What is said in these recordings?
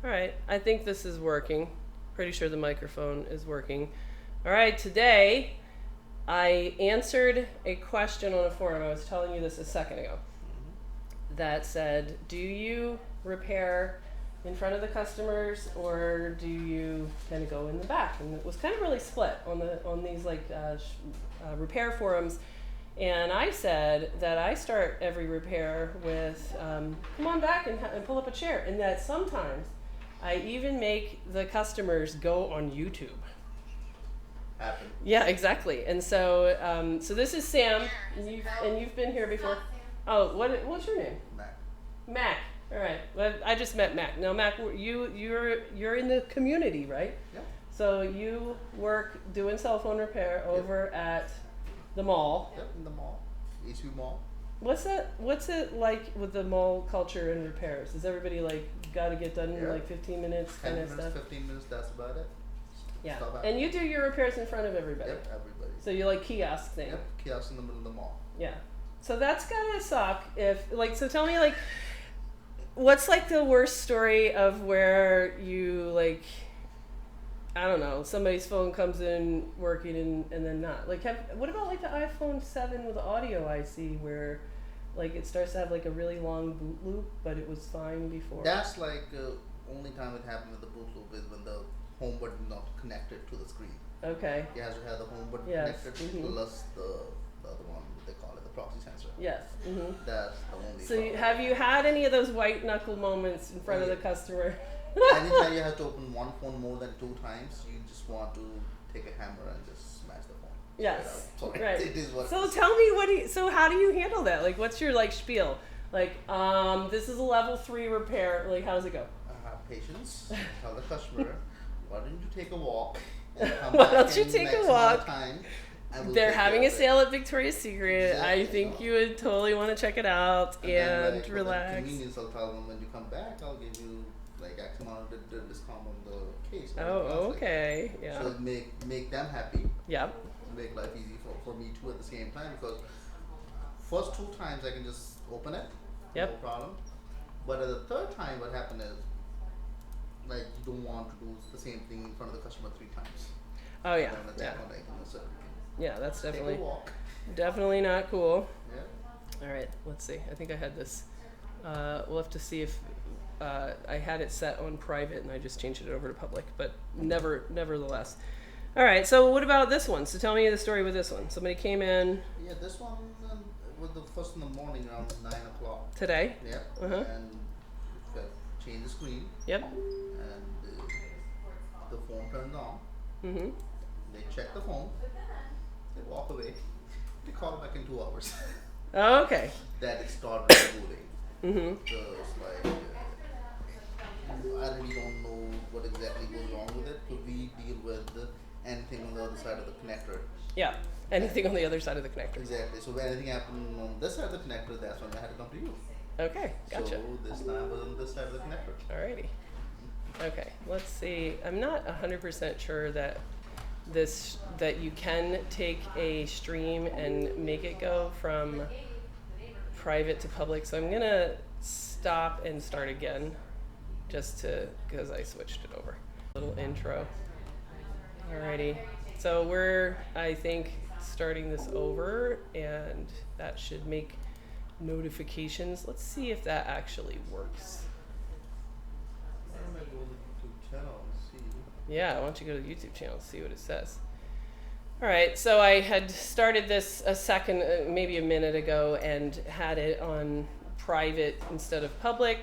All right, I think this is working. Pretty sure the microphone is working. All right, today I answered a question on a forum. I was telling you this a second ago. That said, do you repair in front of the customers or do you kind of go in the back? And it was kind of really split on these repair forums. And I said that I start every repair with, come on back and pull up a chair. And that sometimes I even make the customers go on YouTube. Happen. Yeah, exactly. And so, so this is Sam, and you've been here before. Oh, what's your name? Mac. Mac. All right. Well, I just met Mac. Now, Mac, you're in the community, right? Yeah. So you work doing cell phone repair over at the mall. Yep, in the mall. HV Mall. What's it like with the mall culture and repairs? Is everybody like got to get done in like 15 minutes 10 kind of minutes, stuff? 15 minutes, that's about it. Yeah. Stop And you do your repairs in front of everybody. Yep, everybody. So you like kiosk thing. Yep, kiosk in the middle of the mall. Yeah. So that's gotta suck if like, so tell me like, what's like the worst story of where you like, I don't know, somebody's phone comes in working and then not. Like, what about like the iPhone 7 with the audio IC where like it starts to have like a really long boot loop, but it was fine before? That's like only time it happened with the boot loop is when the home button not connected to the screen. Okay. You have to have the home button Yes. connected plus the other one, what they call it, the proxy sensor. Yes. Mm-hmm. That's the only So problem. have you had any of those white knuckle moments in front of Yeah. the customer? Anytime you have to open one phone more than 2 times, you just want to take a hammer and just smash the phone. Yes. Sorry, Right. it is what So it is. tell me so how do you handle that? Like what's your like spiel? Like, this is a level 3 repair. Like how does it go? Have patience. Tell the customer, why don't you take a walk and come Why back don't you in take a X amount of walk? time, and we'll They're take care having a of it." sale at Victoria's Secret. Exactly, I think so- you would totally want to check it out And then, and like, for the relax. convenience, I'll tell them when you come back, I'll give you like X amount of the discount on the case. or the Oh, plastic. okay. Yeah. So make them happy. Yep. Make life easy for me too at the same time, because first 2 times I can just open it, Yep. no problem. But at the 3rd time, what happened is, like, you don't want to do the same thing in front of the customer 3 times. Oh yeah. You don't Yeah. attack on anything, so Yeah, that's take definitely a walk. definitely not cool. Yeah. All right, let's see. I think I had this. We'll have to see if I had it set on private and I just changed it over to public, but nevertheless. All right, so what about this one? So tell me the story with this one. Somebody came in Yeah, this one was the first in the morning around 9 o'clock. today. Yeah. Uh-huh. And change the screen, Yep. and the phone turns on. Mm-hmm. They check the phone. They walk away. They call back in 2 hours. Oh, okay. That it started rebooting. Mm-hmm. So it's like, I really don't know what exactly goes wrong with it. So we deal with anything on the other side of the connector. Yeah. Anything on the other side of the connector. Exactly. So when anything happened on this side of the connector, that's when I had to come to you. Okay, gotcha. So this time was on this side of the connector. Alrighty. Okay, let's see. I'm not 100% sure that you can take a stream and make it go from private to public. So I'm gonna stop and start again, just because I switched it over. Little intro. Alrighty. So we're, I think, starting this over, and that should make notifications. Let's see if that actually works. I'm gonna go to the YouTube channel and see. Yeah, why don't you go to the YouTube channel and see what it says. All right, so I had started this a second, maybe a minute ago, and had it on private instead of public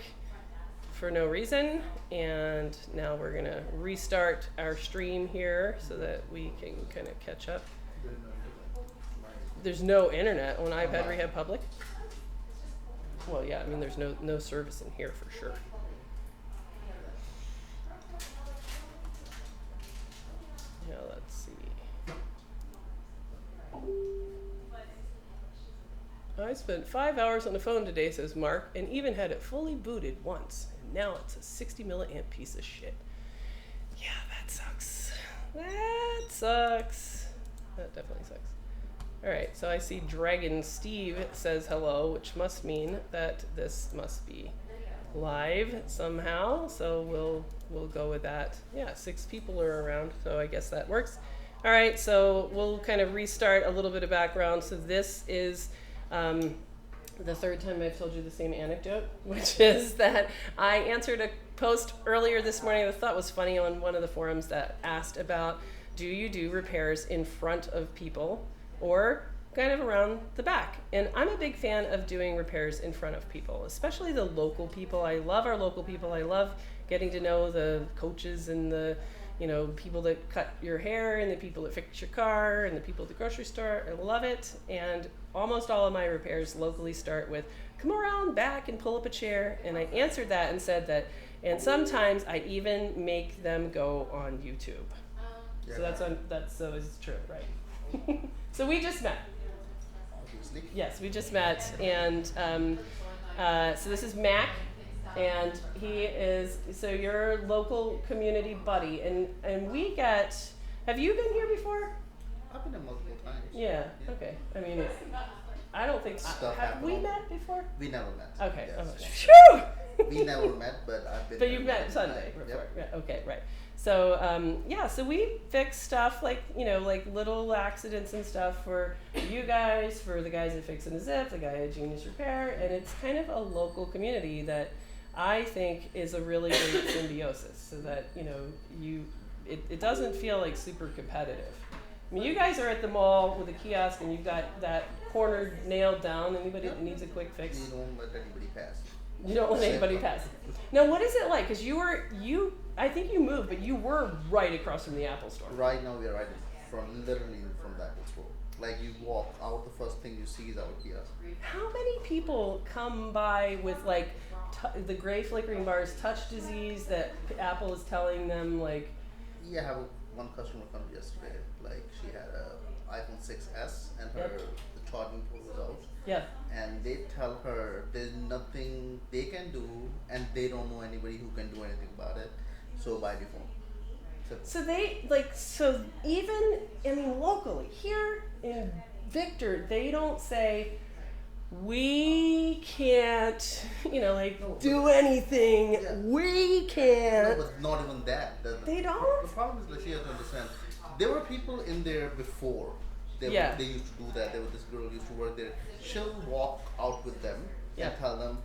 for no reason. And now we're gonna restart our stream here so that we can kind of catch up. There's no internet on iPad Rehab Public. Well, yeah, I mean, there's no service in here for sure. Yeah, let's see. I spent 5 hours on the phone today, says Mark, and even had it fully booted once. And now it's a 60 milliamp piece of shit. Yeah, that sucks. That sucks. That definitely sucks. All right, so I see Dragon Steve says hello, which must mean that this must be live somehow, so we'll go with that. Yeah, 6 people are around, so I guess that works. All right, so we'll kind of restart a little bit of background. So this is the third time I've told you the same anecdote, which is that I answered a post earlier this morning that I thought was funny on one of the forums that asked about, do you do repairs in front of people or kind of around the back? And I'm a big fan of doing repairs in front of people, especially the local people. I love our local people. I love getting to know the coaches and the people that cut your hair and the people that fix your car and the people at the grocery store. I love it. And almost all of my repairs locally start with, come around back and pull up a chair. And I answered that and said that, and sometimes I even make them go on YouTube. Yeah. So it's true, right? So we just met. Obviously. Yes, we just met. And so this is Mac. And he is, so your local community buddy, and we get, have you been here before? I've been here multiple times. Yeah. Okay. I mean, I don't think, have we met before? We never met. Okay. Yes. Phew! We never met, but I've been. But you met Sunday before. Yep. Yeah, okay, right. So, so we fix stuff like, like little accidents and stuff for you guys, for the guys that fix in a zip, the guy at Genius Repair, and it's kind of a local community that I think is a really great symbiosis, so that it doesn't feel like super competitive. I mean, you guys are at the mall with a kiosk and you've got that corner nailed down. Anybody that needs a quick fix? You don't let anybody pass. You don't let anybody pass. Now, what is it like? Because I think you moved, but you were right across from the Apple store. Right now, we are literally from the Apple store. Like, you walk out, the first thing you see is our kiosk. How many people come by with like the gray flickering bars, touch disease that Apple is telling them, like? Yeah, I have one customer come yesterday. Like, she had a iPhone 6s and the charging port was out. Yeah. And they tell her there's nothing they can do, and they don't know anybody who can do anything about it. So buy the phone. So even locally here in Victor, they don't say, we can't, do anything. Yeah. We can't. No, but not even that. They don't? The problem is that she has to understand. There were people in there before. They used to do that. This girl used to work there. She'll walk out with them and tell them,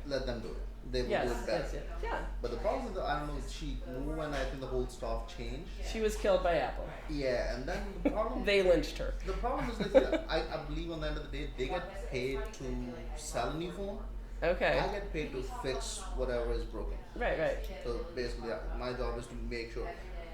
let them do it. They will do it better. Yeah. But the problem is that, I don't know, she moved and I think the whole staff changed. She was killed by Apple. Yeah, and then the problem... They lynched her. The problem is that I believe on the end of the day, they get paid to sell a new phone. Okay. I get paid to fix whatever is broken. Right. So basically, my job is to make sure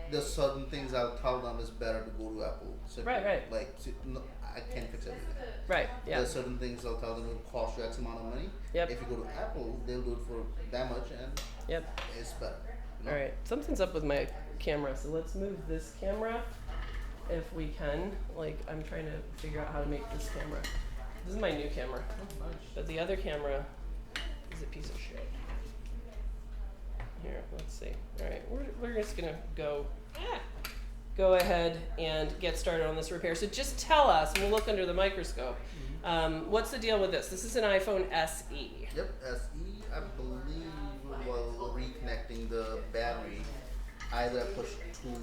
there's certain things I'll tell them is better to go to Apple. So right. Like, no, I can't fix everything. Right, yeah. There's certain things I'll tell them will cost you X amount of money. Yep. If you go to Apple, they'll do it for that much and it's better. All right, something's up with my camera, so let's move this camera if we can. Like, I'm trying to figure out how to make this camera. This is my new camera, but the other camera is a piece of shit. Here, let's see. All right, we're just gonna go ahead and get started on this repair. So just tell us, and we'll look under the microscope, what's the deal with this? This is an iPhone SE. Yep, SE, I believe, while reconnecting the battery, either I pushed too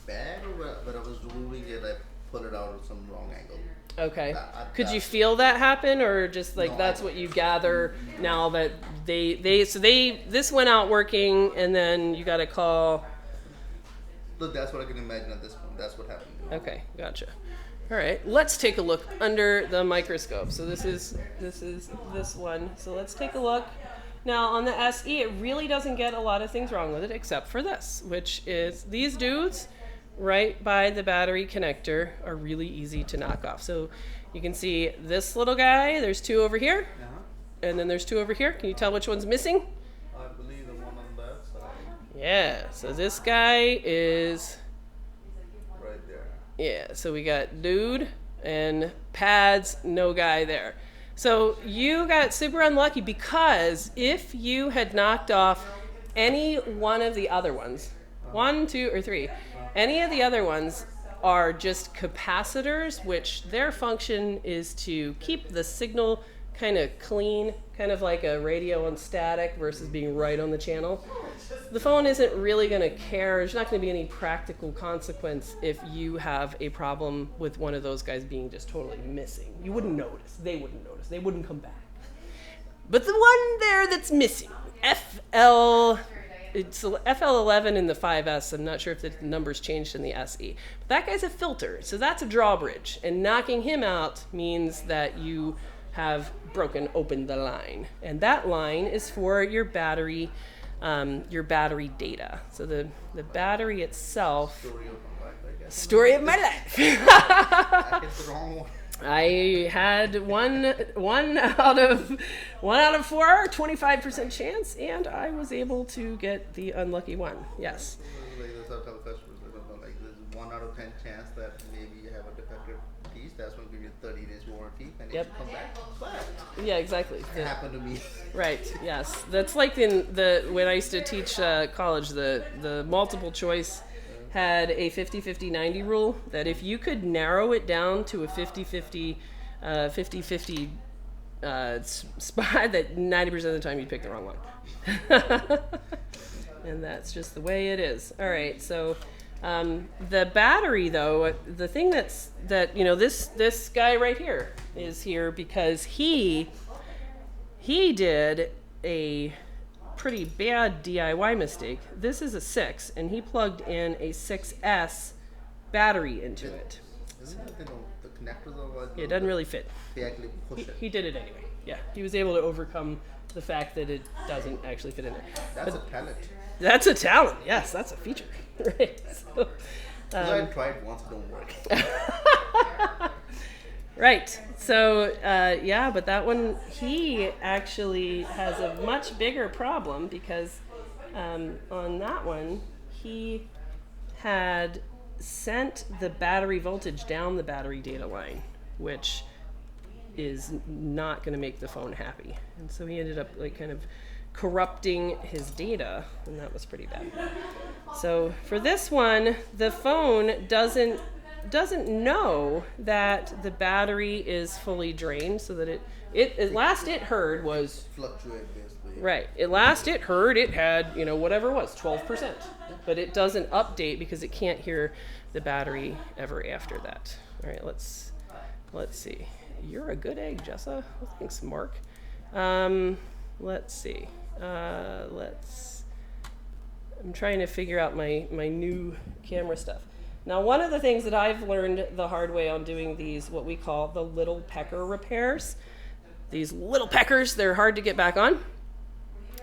bad or when I was removing it, I pulled it out at some wrong angle. Okay. Could you feel that happen, or just like that's what you gather now that this went out working and then you got a call? Look, that's what I can imagine at this point. That's what happened. Okay, gotcha. All right, let's take a look under the microscope. So this is this one. So let's take a look. Now on the SE, it really doesn't get a lot of things wrong with it except for this, which is these dudes right by the battery connector are really easy to knock off. So you can see this little guy, there's 2 over here, and then there's 2 over here. Can you tell which one's missing? I believe the one on that side. Yeah, so this guy is right there. Yeah, so we got dude and pads, no guy there. So you got super unlucky, because if you had knocked off any one of the other ones, 1, 2, or 3, any of the other ones are just capacitors, which their function is to keep the signal kind of clean, kind of like a radio on static versus being right on the channel, the phone isn't really going to care. There's not going to be any practical consequence if you have a problem with one of those guys being just totally missing. You wouldn't notice. They wouldn't notice. They wouldn't come back. But the one there that's missing, it's FL11 in the 5S. I'm not sure if the numbers changed in the SE. But that guy's a filter, so that's a drawbridge. And knocking him out means that you have broken open the line. And that line is for your battery data. So the battery itself. Story of my life. I hit the wrong one. I had one out of 4, 25% chance, and I was able to get the unlucky one. Yes. Like that's how I tell customers, like there's 1 out of 10 chance that maybe you have a defective piece. That's going to give you 30 days warranty, and it come back. But yeah, exactly. It happened to me. Right. Yes. That's like when I used to teach college, the multiple choice had a 50-50-90 rule that if you could narrow it down to a 50-50 spot, that 90% of the time you'd pick the wrong one. And that's just the way it is. All right, so the battery, though, the thing this guy right here is here because he did a pretty bad DIY mistake. This is a 6, and he plugged in a 6S battery into it. Isn't that the connectors are? It doesn't really fit. They actually push it. He did it anyway. Yeah, he was able to overcome the fact that it doesn't actually fit in there. That's a talent. That's a talent. Yes, that's a feature. Right. So, I tried once, it don't work. Right. So, yeah, but that one, he actually has a much bigger problem because on that one, he had sent the battery voltage down the battery data line, which is not going to make the phone happy. And so he ended up like kind of corrupting his data, and that was pretty bad. So for this one, the phone doesn't know that the battery is fully drained, so that it last it heard was fluctuate basically. Right. It last it heard it had, whatever it was, 12%. But it doesn't update because it can't hear the battery ever after that. All right, let's see. You're a good egg, Jessa. Well, thanks, Mark. Let's see. I'm trying to figure out my new camera stuff. Now, one of the things that I've learned the hard way on doing these, what we call the little pecker repairs, these little peckers, they're hard to get back on,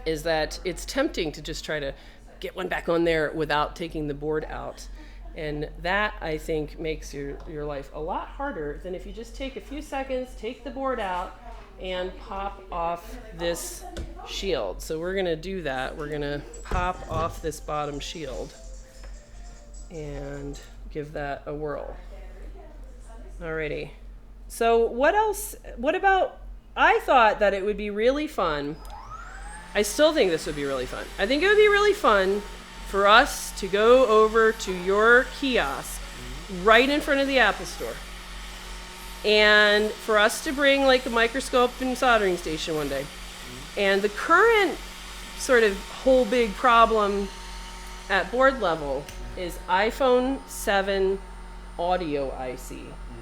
is that it's tempting to just try to get one back on there without taking the board out. And that, I think, makes your life a lot harder than if you just take a few seconds, take the board out, and pop off this shield. So we're going to do that. We're going to pop off this bottom shield and give that a whirl. Alrighty. So what else? What about, I thought that it would be really fun. I still think this would be really fun. I think it would be really fun for us to go over to your kiosk right in front of the Apple Store, and for us to bring like the microscope and soldering station one day. And the current sort of whole big problem at board level is iPhone 7 audio IC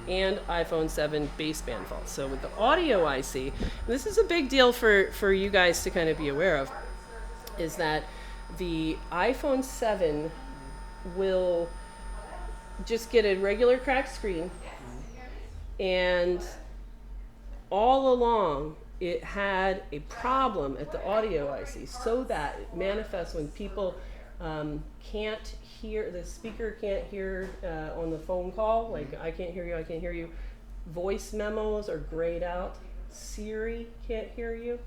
and iPhone 7 baseband fault. So with the audio IC, this is a big deal for you guys to kind of be aware of, is that the iPhone 7 will just get a regular cracked screen, and all along it had a problem at the audio IC, so that it manifests when people can't hear, the speaker can't hear on the phone call, like I can't hear you. Voice memos are grayed out. Siri can't hear you.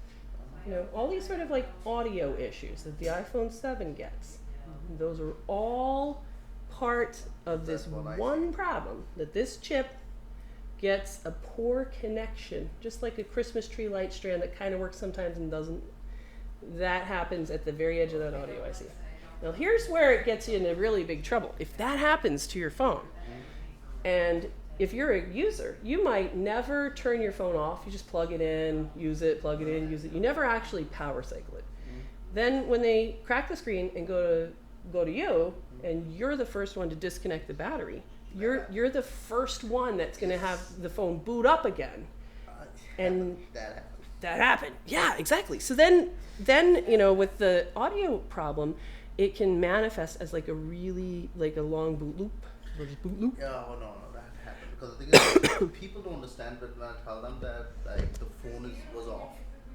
All these sort of like audio issues that the iPhone 7 gets. Those are all part of this one problem, that this chip gets a poor connection, just like a Christmas tree light strand that kind of works sometimes and doesn't. That happens at the very edge of that audio IC. Now here's where it gets you into really big trouble. If that happens to your phone, and if you're a user, you might never turn your phone off. You just plug it in, use it, plug it in, use it. You never actually power cycle it. Then when they crack the screen and go to you, and you're the first one to disconnect the battery, you're the first one that's going to have the phone boot up again. And that happened. Yeah, exactly. So then with the audio problem, it can manifest as like a long boot loop. Or just boot loop. Yeah, no, that happened. Because the thing is, people don't understand that when I tell them that like the phone was off.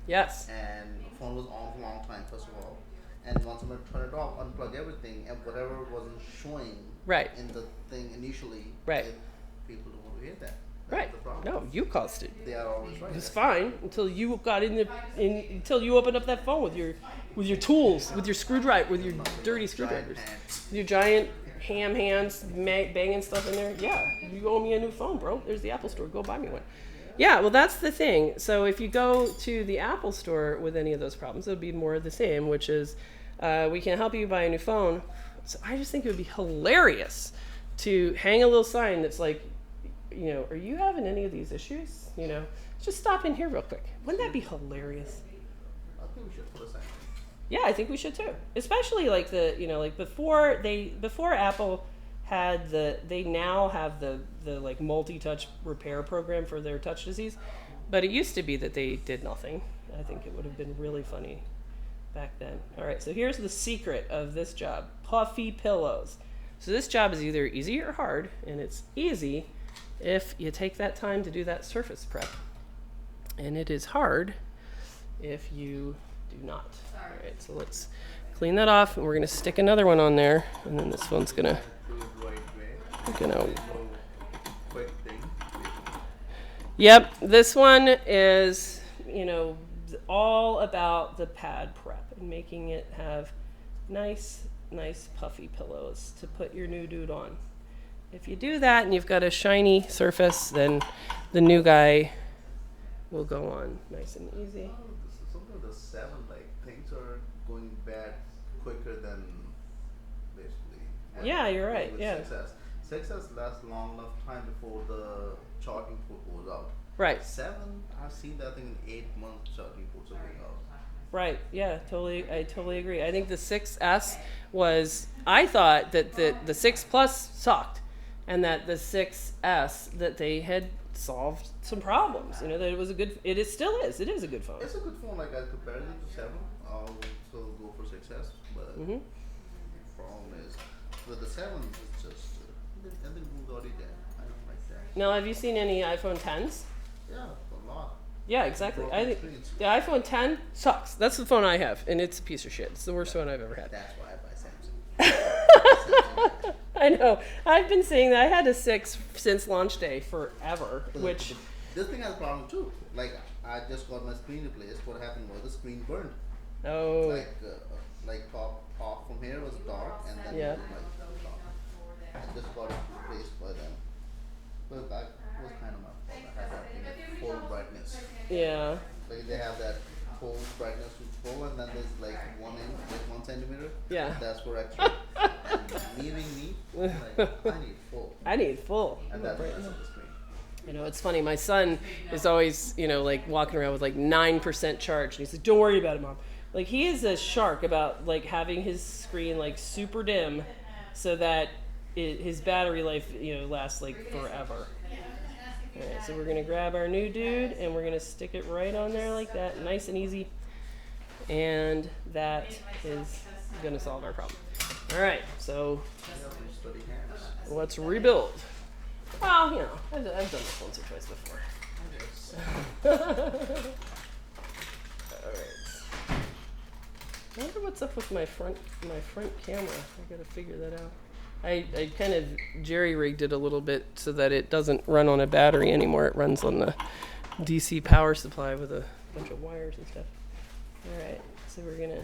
Yes. And the phone was on for a long time, first of all. And once I'm going to turn it off, unplug everything, and whatever wasn't showing in the thing initially, people don't want to hear that. That's the problem. No, you caused it. They are always right. It's fine until you got until you opened up that phone with your tools, with your screwdriver, with your dirty screwdrivers, with your giant ham hands banging stuff in there. Yeah, you owe me a new phone, bro. There's the Apple Store. Go buy me one. Yeah, well, that's the thing. So if you go to the Apple Store with any of those problems, it would be more of the same, which is we can help you buy a new phone. So I just think it would be hilarious to hang a little sign that's like, are you having any of these issues? Just stop in here real quick. Wouldn't that be hilarious? I think we should put a sign. Yeah, I think we should too. Especially like before Apple had they now have the like multi-touch repair program for their touch disease, but it used to be that they did nothing. I think it would have been really funny back then. All right, so here's the secret of this job: puffy pillows. So this job is either easy or hard, and it's easy if you take that time to do that surface prep, and it is hard if you do not. All right, so let's clean that off, and we're going to stick another one on there, and then this one's going to Yep, this one is, all about the pad prep and making it have nice puffy pillows to put your new dude on. If you do that and you've got a shiny surface, then the new guy will go on nice and easy. Something with the 7, things are going bad quicker than basically. Yeah, you're right. Yeah. 6S lasts long enough time before the charging port goes out. Right. 7, I've seen that thing in 8 months charging ports are going out. Right. Yeah. I totally agree. I think the 6S I thought that the 6 Plus sucked, and that the 6S that they had solved some problems. That it was it is a good phone. It's a good phone. Like, as compared to 7, I'll still go for 6S. But the problem is with the 7, it's just everything moves already there. I don't like that. Now, have you seen any iPhone 10s? Yeah, a lot. Yeah, exactly. I think the iPhone 10 sucks. That's the phone I have, and it's a piece of shit. It's the worst phone I've ever had. That's why I buy Samsung. I know. I've been saying that. I had a 6 since launch day forever, which... This thing has a problem too. Like, I just got my screen replaced. What happened was the screen burned. Oh. Like top from here was dark, and then it was dark. I just got it replaced by them. But that was kind of my fault. I had that thing full brightness. Yeah. Like, they have that full brightness with full, and then there's 1 centimeter. Yeah. That's for extra. And leaving me, I need full. And that's the screen. It's funny. My son is always, walking around with 9% charge, and he's like, "Don't worry about it, Mom." Like, he is a shark about having his screen super dim, so that his battery life lasts forever. All right, so we're gonna grab our new dude and we're gonna stick it right on there like that, nice and easy, and that is gonna solve our problem. All right, so let's rebuild. Well, I've done this once or twice before. All right. I wonder what's up with my front camera. I gotta figure that out. I kind of jerry-rigged it a little bit so that it doesn't run on a battery anymore. It runs on the DC power supply with a bunch of wires and stuff. All right, so we're gonna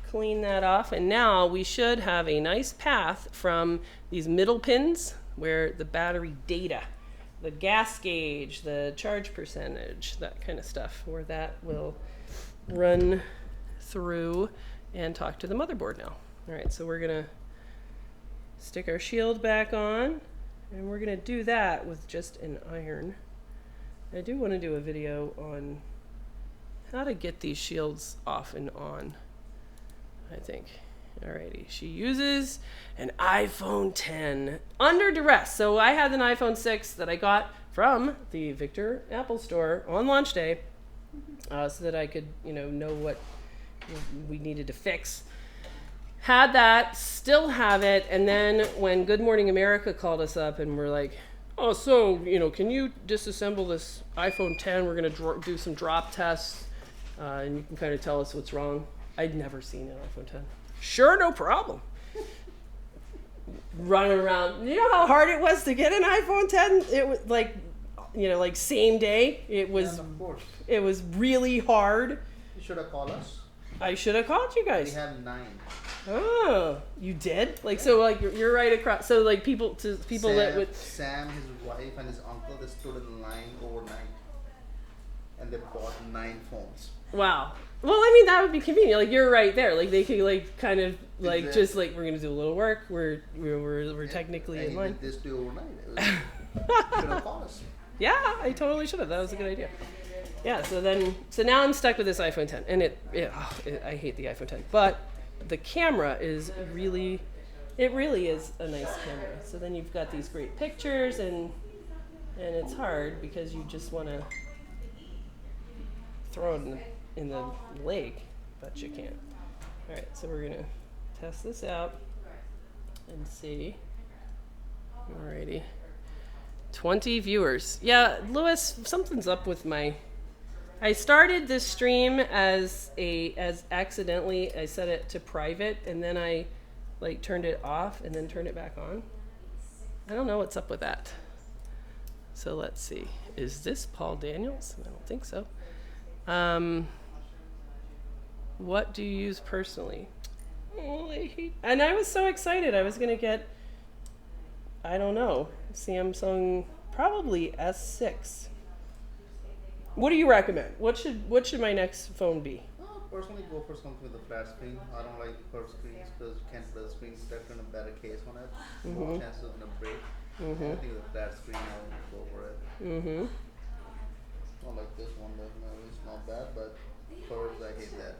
clean that off, and now we should have a nice path from these middle pins where the battery data, the gas gauge, the charge percentage, that kind of stuff, where that will run through and talk to the motherboard now. All right, so we're gonna stick our shield back on, And we're going to do that with just an iron. I do want to do a video on how to get these shields off and on, I think. Alrighty, she uses an iPhone 10 under duress. So I had an iPhone 6 that I got from the Victor Apple store on launch day, so that I could, know what we needed to fix. Had that, still have it, and then when Good Morning America called us up and we're like, oh, so, can you disassemble this iPhone 10? We're going to do some drop tests, and you can kind of tell us what's wrong. I'd never seen an iPhone 10. Sure, no problem. Running around. You know how hard it was to get an iPhone 10? It was like same day. It was. Yeah, of course. It was really hard. You should have called us. I should have called you guys. We had 9. Oh, you did? You're right across. So people that would. Sam, his wife, and his uncle, they stood in line overnight, and they bought 9 phones. Wow. Well, I mean, that would be convenient. You're right there. They could kind of Exactly. just we're gonna do a little work. We're technically in line. And this do overnight. Should have called us. Yeah, I totally should have. That was a good idea. Yeah. So now I'm stuck with this iPhone 10, and I hate the iPhone 10, but the camera is really is a nice camera. So then you've got these great pictures, and it's hard because you just want to throw it in the lake, but you can't. All right, so we're gonna test this out and see. Alrighty, 20 viewers. Yeah, Lewis, something's up with I started this stream as accidentally. I set it to private, and then I turned it off and then turned it back on. I don't know what's up with that. So let's see. Is this Paul Daniels? I don't think so. What do you use personally? Oh, and I was so excited. I was gonna get, I don't know, Samsung, probably S6. What do you recommend? What should my next phone be? Personally, go for something with a flat screen. I don't like curved screens because you can't put a screen protector and a better case on it. More chances of gonna break. I think with a flat screen, I would go for it. Not like this one, definitely. It's not bad, but curves, I hate that.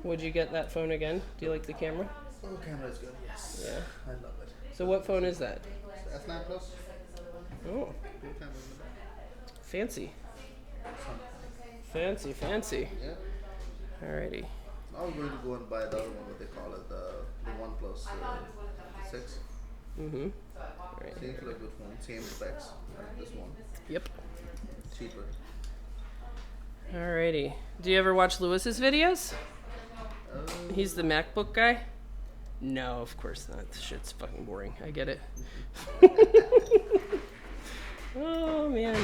Would you get that phone again? Do you like the camera? Oh, camera is good, yes. Yeah. I love it. So what phone is that? It's S9 Plus. Oh, 2 cameras in the back. fancy. Some- Fancy. Yeah. Alrighty. I was going to go and buy the other one, what they call it, the OnePlus 6. Alright. Seems like a good phone, same specs like this one. Yep. Cheaper. Alrighty. Do you ever watch Lewis's videos? He's the MacBook guy? No, of course not. This shit's fucking boring. I get it. Oh, man.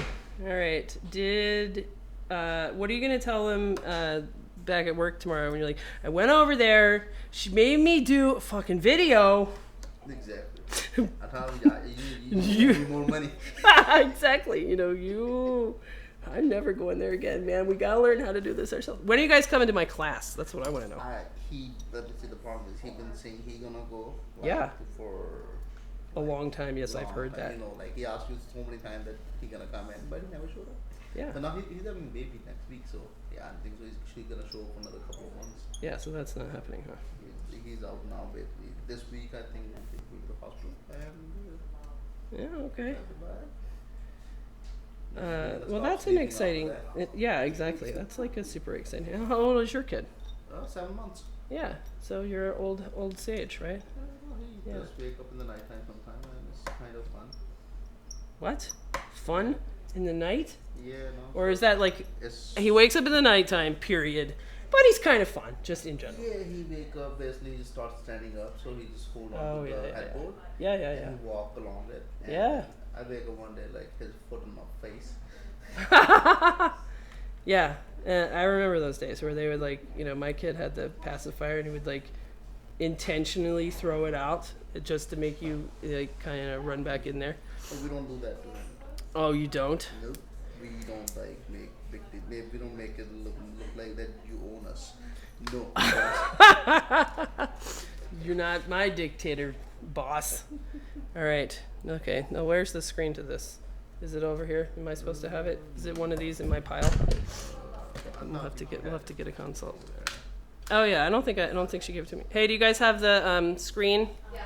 Alright. What are you going to tell him back at work tomorrow when you're like, I went over there, she made me do a fucking video. Exactly. I told him, you need more money. Exactly. I'm never going there again, man. We gotta learn how to do this ourselves. When are you guys coming to my class? That's what I want to know. Let me see, the problem is he's been saying he's gonna go. Yeah. For a long time. Yes, I've heard that. He asked you so many times that he's gonna come in, but he never showed up. Yeah. But now he's having a baby next week, so yeah, I think so. He's actually gonna show up for another couple of months. Yeah, so that's not happening, huh? He's out now, basically. This week, I think he'll go to the hospital. Yeah. Okay. Well, Well, that's an exciting. Yeah, exactly. That's like a super exciting. How old is your kid? 7 months. Yeah. So you're old sage, right? He does wake up in the nighttime sometime, and it's kind of fun. What? Fun in the night? Yeah, no. Or is that he wakes up in the nighttime, period. But he's kind of fun, just in general. Yeah, he wake up, basically he starts standing up, so he just hold on to the headboard. Yeah. And walk along it. And Yeah. I wake up one day, his foot in my face. Yeah, I remember those days where they would my kid had the pacifier and he would intentionally throw it out just to make you kind of run back in there. But we don't do that to him. Oh, you don't? Nope. We don't make big deal. We don't make it look like that you own us. No. You're not my dictator, boss. All right, Okay, now where's the screen to this? Is it over here? Am I supposed to have it? Is it one of these in my pile? We'll have to get a consult. Oh yeah, I don't think she gave it to me. Hey, do you guys have the screen? Yes.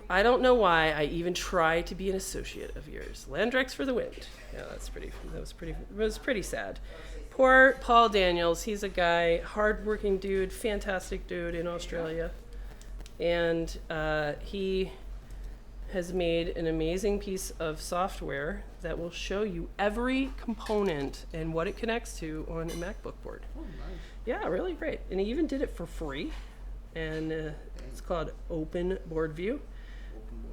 I don't know why I even try to be an associate of yours. Landrex for the wind. Yeah, it was pretty sad. Poor Paul Daniels. He's a guy, hardworking dude, fantastic dude in Australia. And he has made an amazing piece of software that will show you every component and what it connects to on a MacBook board. Oh, nice. Yeah, really great. And he even did it for free. And it's called Open Board View.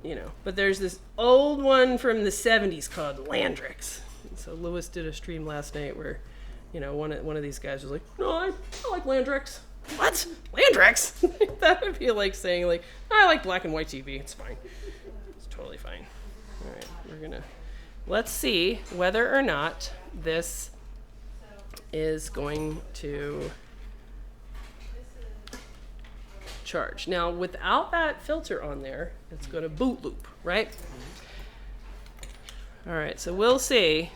You know, but there's this old one from the 70s called Landrex. And so Lewis did a stream last night where, you know, one of these guys was like, no, I like Landrex. What? Landrex? That would be like saying, like, I like black and white TV. It's fine. It's totally fine. All right, let's see whether or not this is going to charge. Now, without that filter on there, it's going to boot loop, right? All right, so we'll see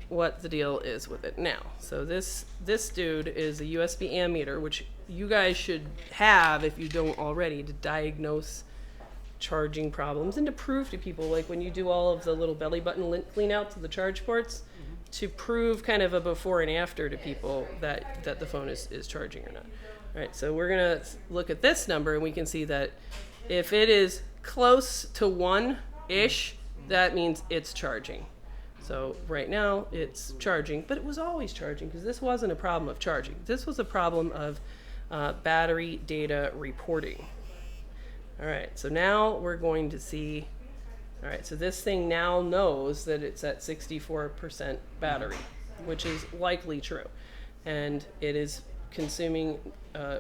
what the deal is with it now. So this dude is a USB ammeter, which you guys should have if you don't already, to diagnose charging problems and to prove to people, like when you do all of the little belly button clean outs of the charge ports, to prove kind of a before and after to people that the phone is charging or not. All right, so we're gonna look at this number and we can see that if it is close to 1-ish, that means it's charging. So right now it's charging, but it was always charging because this wasn't a problem of charging. This was a problem of battery data reporting. All right, so now we're going to see, all right, so this thing now knows that it's at 64% battery, which is likely true. And it is consuming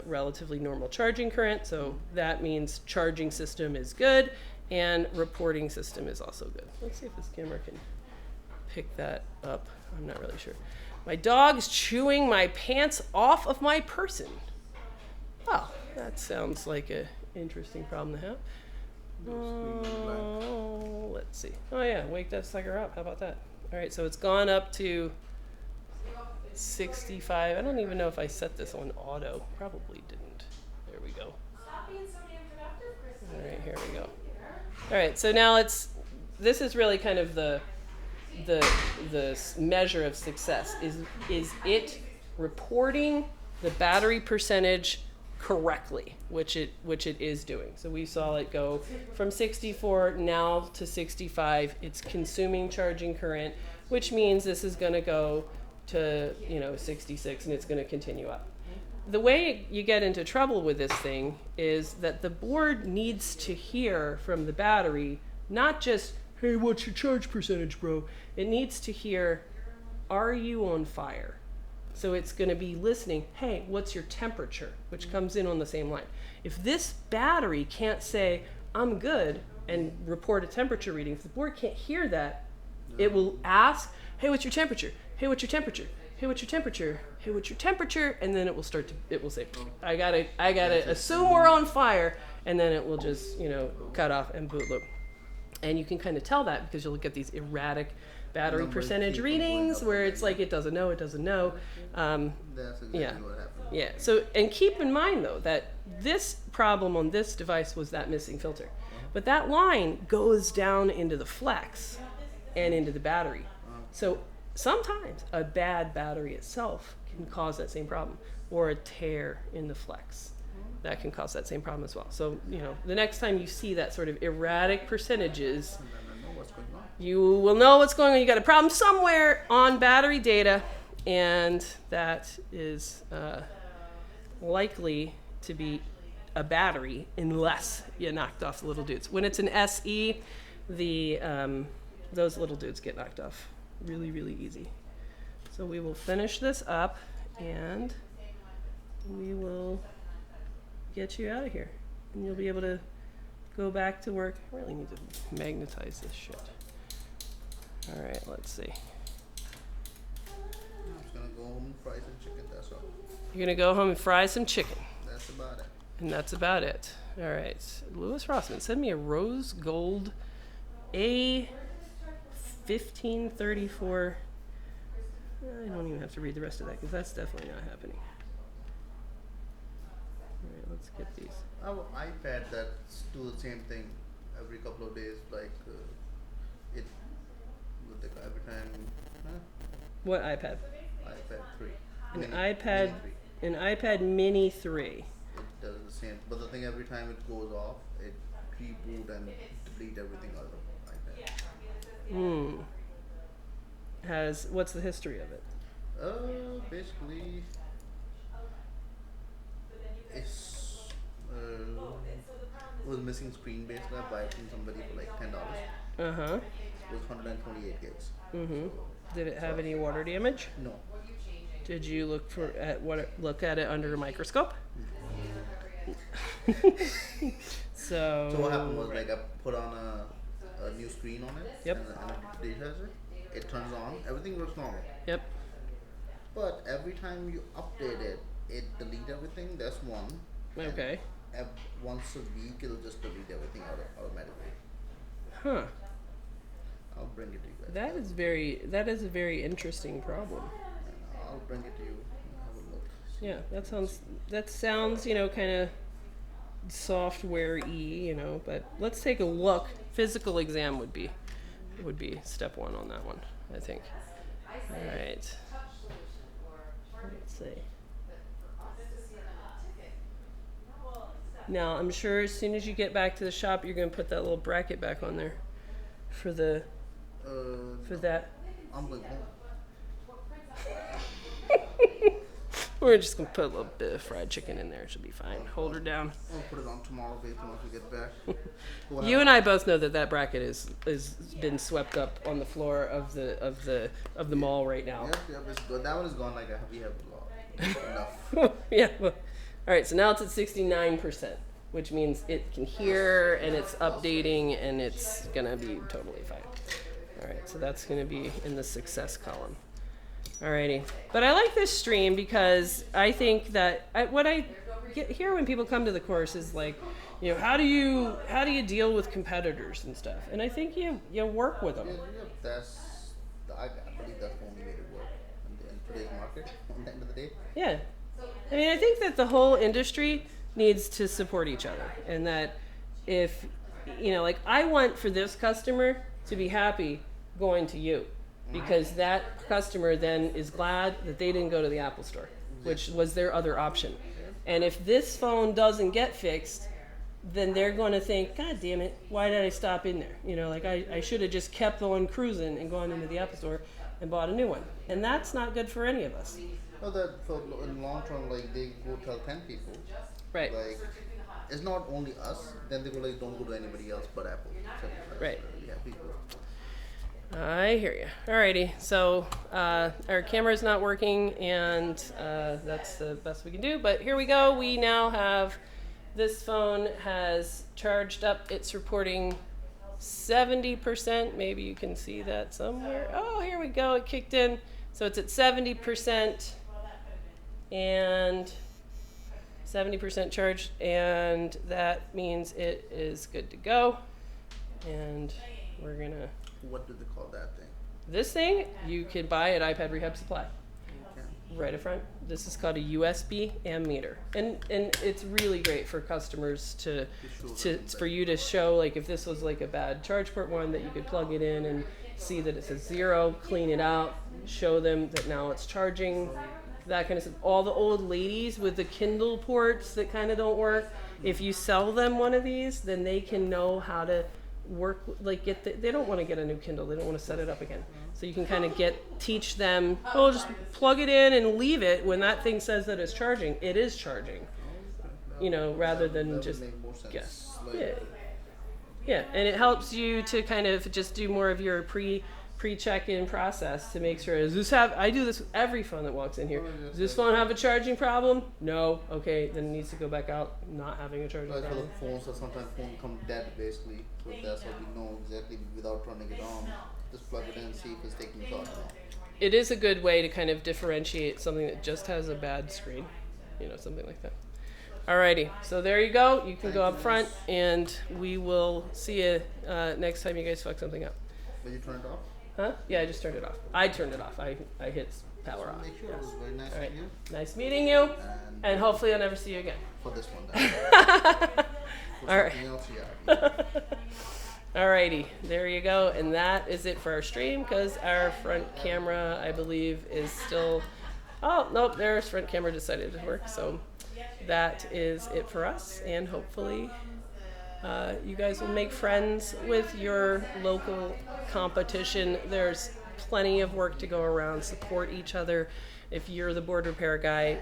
relatively normal charging current, so that means charging system is good and reporting system is also good. Let's see if this camera can pick that up. I'm not really sure. My dog's chewing my pants off of my person. Oh, that sounds like an interesting problem to have. Let's see. Oh yeah, wake that sucker up. How about that? All right, so it's gone up to 65. I don't even know if I set this on auto. Probably didn't. There we go. All right, here we go. All right, so now this is really kind of the measure of success. Is it reporting the battery percentage correctly, which it is doing. So we saw it go from 64 now to 65. It's consuming charging current, which means this is going to go to 66 and it's going to continue up. The way you get into trouble with this thing is that the board needs to hear from the battery, not just, hey, what's your charge percentage, bro? It needs to hear, are you on fire? So it's going to be listening, hey, what's your temperature? Which comes in on the same line. If this battery can't say, I'm good, and report a temperature reading, if the board can't hear that, it will ask, hey, what's your temperature? Hey, what's your temperature? Hey, what's your temperature? Hey, what's your temperature? And then it will say, I gotta assume we're on fire, and then it will just, cut off and boot loop. And you can kind of tell that because you'll get these erratic battery percentage readings where it's like it doesn't know. That's exactly what happened. Yeah. So, and keep in mind though that this problem on this device was that missing filter, but that line goes down into the flex and into the battery. So sometimes a bad battery itself can cause that same problem, or a tear in the flex that can cause that same problem as well. So the next time you see that sort of erratic percentages, you will know what's going on. You got a problem somewhere on battery data, and that is likely to be a battery unless you knocked off the little dudes. When it's an SE, those little dudes get knocked off really, really easy. So we will finish this up and we will get you out of here, and you'll be able to go back to work. I really need to magnetize this shit. All right, let's see. I'm just gonna go home and fry some chicken, that's all. You're gonna go home and fry some chicken. That's about it. And that's about it. All right. Louis Rossman, send me a rose gold A1534. I don't even have to read the rest of that because that's definitely not happening. All right, let's get these. Our iPad that's do the same thing every couple of days, like it every time. What iPad? iPad 3. An iPad Mini 3. It does the same, but the thing every time it goes off, it reboot and delete everything out of iPad. What's the history of it? Basically, it's was missing screen basically. I bought it from somebody for like $10. It was 128 gigs. Did it have any water damage? No. Did you look at it under a microscope? So what happened was like I put on a new screen on it. Yep. And a digitizer. It turns on. Everything looks normal. Yep. But every time you update it, it deletes everything. That's one. Okay. And once a week, it'll just delete everything automatically. Huh. I'll bring it to you guys. That is a very interesting problem. And I'll bring it to you. Have a look. Yeah, that sounds, kind of software-y, but let's take a look. Physical exam would be step one on that one, I think. All right. Let's see. Now, I'm sure as soon as you get back to the shop, you're going to put that little bracket back on there for that. I'm going home. We're just going to put a little bit of fried chicken in there. It should be fine. Hold her down. I'll put it on tomorrow, baby, once we get back. You and I both know that bracket is been swept up on the floor of the mall right now. Yep, it's good. That one is gone. We have a lot. Enough. Yeah. Well, all right. So now it's at 69%, which means it can hear and it's updating and it's gonna be totally fine. All right. So that's gonna be in the success column. Alrighty, but I like this stream because I think that what I hear when people come to the course is like, how do you deal with competitors and stuff, and I think you work with them. I believe that's the only way to work in today's market. At the end of the day. Yeah, I mean I think that the whole industry needs to support each other, and that if I want for this customer to be happy going to you. Because that customer then is glad that they didn't go to the Apple store, which was their other option. And if this phone doesn't get fixed, then they're going to think, God damn it, why did I stop in there? I should have just kept on cruising and gone into the Apple store and bought a new one. And that's not good for any of us. No, that in long term, they go tell 10 people. Right. It's not only us. Then they go don't go to anybody else but Apple. Right. Yeah, people. I hear you. Alrighty, so our camera's not working, and that's the best we can do. But here we go. We now have this phone has charged up. It's reporting 70%. Maybe you can see that somewhere. Oh, here we go. It kicked in. So it's at 70% and 70% charged, and that means it is good to go. And we're gonna. What do they call that thing? This thing you can buy at iPad Rehab Supply. Okay. Right up front. This is called a USB ammeter, and it's really great for customers for you to show if this was a bad charge port one, that you could plug it in and see that it says 0, clean it out, show them that now it's charging, that kind of stuff. All the old ladies with the Kindle ports that kind of don't work, if you sell them one of these, then they can know how to work, they don't want to get a new Kindle, they don't want to set it up again. So you can kind of teach them, just plug it in and leave it. When that thing says that it's charging, it is charging. Rather than just guess. Yeah, and it helps you to kind of just do more of your pre-check-in process to make sure, I do this with every phone that walks in here. Does this phone have a charging problem? No. Okay, then it needs to go back out, not having a charging problem. For the phones, so sometimes phones come dead basically. So that's how we know exactly without turning it on. Just plug it in and see if it's taking charge. It is a good way to kind of differentiate something that just has a bad screen, something like that. Alrighty, so there you go. You can go up front, and we will see you next time you guys fuck something up. Will you turn it off? Huh? Yeah, I just turned it off. I turned it off. I hit power off. Make sure it was very nice meeting you. Nice meeting you, and hopefully I'll never see you again. For this one, then. All right. Else, yeah. Alrighty, there you go, and that is it for our stream, because our front camera, I believe, is still... Oh, nope, there's front camera decided to work, so that is it for us, and hopefully you guys will make friends with your local competition. There's plenty of work to go around. Support each other. If you're the board repair guy,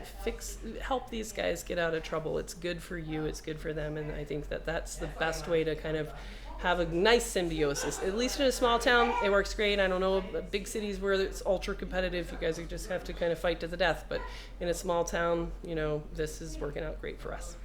help these guys get out of trouble. It's good for you, it's good for them, and I think that that's the best way to kind of have a nice symbiosis. At least in a small town, it works great. I don't know, big cities where it's ultra competitive, you guys just have to kind of fight to the death. But in a small town, you know, this is working out great for us.